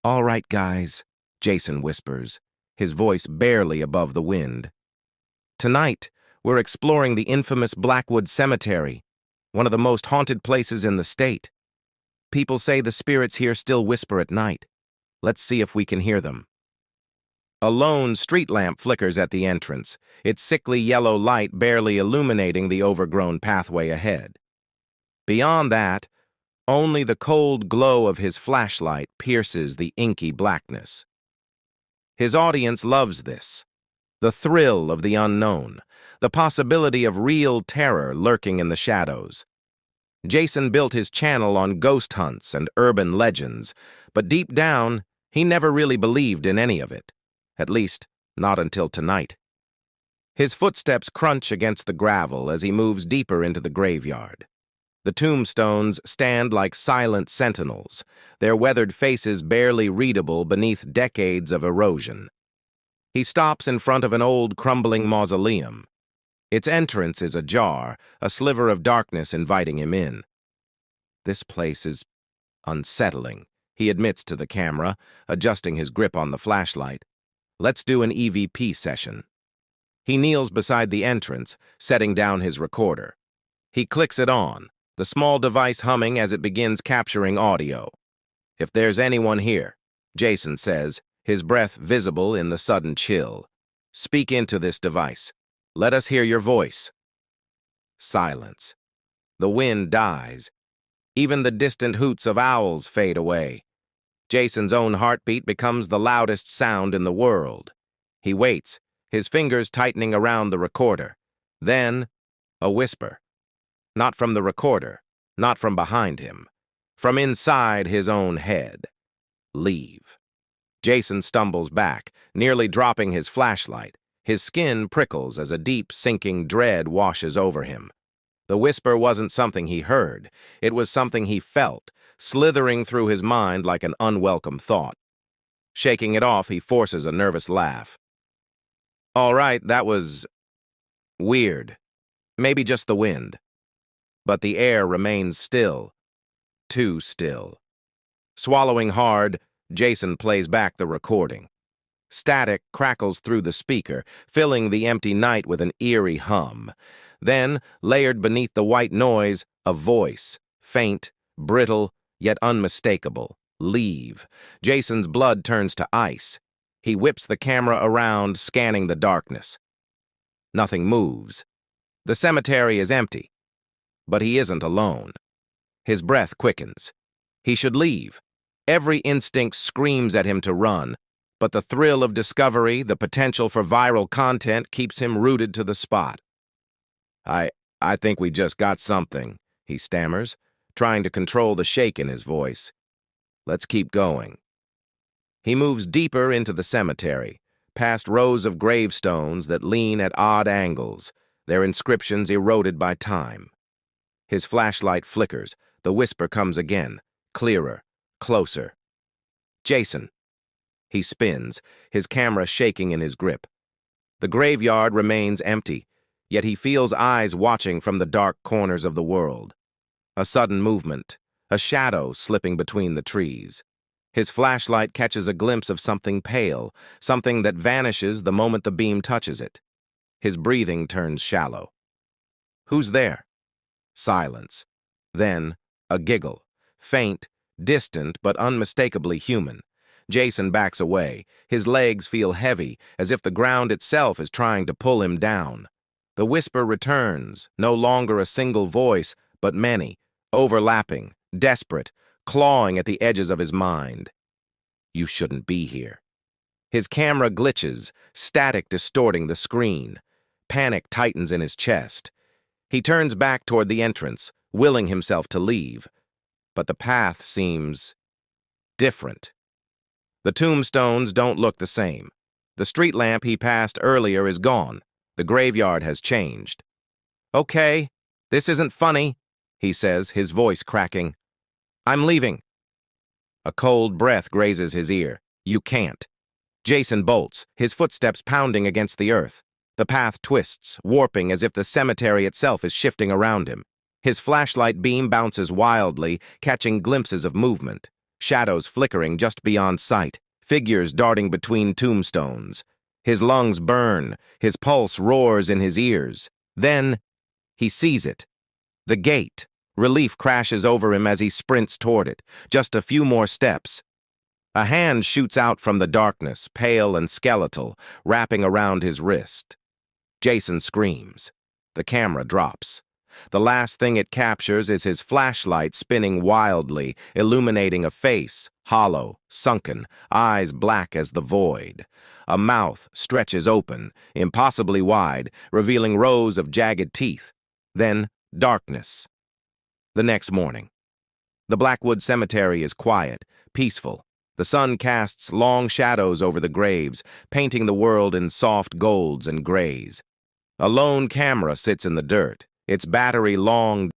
"All right, guys," Jason whispers, his voice barely above the wind. "Tonight, we're exploring the infamous Blackwood Cemetery, one of the most haunted places in the state. People say the spirits here still whisper at night. Let's see if we can hear them." A lone street lamp flickers at the entrance, its sickly yellow light barely illuminating the overgrown pathway ahead. Beyond that, only the cold glow of his flashlight pierces the inky blackness. His audience loves this. The thrill of the unknown, the possibility of real terror lurking in the shadows. Jason built his channel on ghost hunts and urban legends, but deep down, he never really believed in any of it. At least, not until tonight. His footsteps crunch against the gravel as he moves deeper into the graveyard. The tombstones stand like silent sentinels, their weathered faces barely readable beneath decades of erosion. He stops in front of an old, crumbling mausoleum. Its entrance is ajar, a sliver of darkness inviting him in. "This place is unsettling," he admits to the camera, adjusting his grip on the flashlight. "Let's do an EVP session." He kneels beside the entrance, setting down his recorder. He clicks it on, the small device humming as it begins capturing audio. "If there's anyone here," Jason says, his breath visible in the sudden chill, "speak into this device. Let us hear your voice." Silence. The wind dies. Even the distant hoots of owls fade away. Jason's own heartbeat becomes the loudest sound in the world. He waits, his fingers tightening around the recorder. Then, a whisper. Not from the recorder, not from behind him. From inside his own head. "Leave." Jason stumbles back, nearly dropping his flashlight. His skin prickles as a deep, sinking dread washes over him. The whisper wasn't something he heard. It was something he felt, slithering through his mind like an unwelcome thought. Shaking it off, he forces a nervous laugh. "All right, that was weird. Maybe just the wind." But the air remains still. Too still. Swallowing hard, Jason plays back the recording. Static crackles through the speaker, filling the empty night with an eerie hum. Then, layered beneath the white noise, a voice, faint, brittle, yet unmistakable. "Leave." Jason's blood turns to ice. He whips the camera around, scanning the darkness. Nothing moves. The cemetery is empty. But he isn't alone. His breath quickens. He should leave. Every instinct screams at him to run, but the thrill of discovery, the potential for viral content, keeps him rooted to the spot. I think we just got something," he stammers, trying to control the shake in his voice. "Let's keep going." He moves deeper into the cemetery, past rows of gravestones that lean at odd angles, their inscriptions eroded by time. His flashlight flickers. The whisper comes again, clearer, closer. "Jason." He spins, his camera shaking in his grip. The graveyard remains empty, yet he feels eyes watching from the dark corners of the world. A sudden movement, a shadow slipping between the trees. His flashlight catches a glimpse of something pale, something that vanishes the moment the beam touches it. His breathing turns shallow. "Who's there?" Silence. Then, a giggle. Faint, distant, but unmistakably human. Jason backs away. His legs feel heavy, as if the ground itself is trying to pull him down. The whisper returns, no longer a single voice, but many, overlapping, desperate, clawing at the edges of his mind. "You shouldn't be here." His camera glitches, static distorting the screen. Panic tightens in his chest. He turns back toward the entrance, willing himself to leave. But the path seems different. The tombstones don't look the same. The street lamp he passed earlier is gone. The graveyard has changed. "Okay, this isn't funny," he says, his voice cracking. "I'm leaving." A cold breath grazes his ear. "You can't." Jason bolts, his footsteps pounding against the earth. The path twists, warping as if the cemetery itself is shifting around him. His flashlight beam bounces wildly, catching glimpses of movement. shadows flickering just beyond sight, figures darting between tombstones. His lungs burn, his pulse roars in his ears. Then, he sees it. The gate. Relief crashes over him as he sprints toward it. Just a few more steps. A hand shoots out from the darkness, pale and skeletal, wrapping around his wrist. Jason screams. The camera drops. The last thing it captures is his flashlight spinning wildly, illuminating a face, hollow, sunken, eyes black as the void. A mouth stretches open, impossibly wide, revealing rows of jagged teeth. Then, darkness. The next morning. The Blackwood Cemetery is quiet, peaceful. The sun casts long shadows over the graves, painting the world in soft golds and grays. A lone camera sits in the dirt, its battery long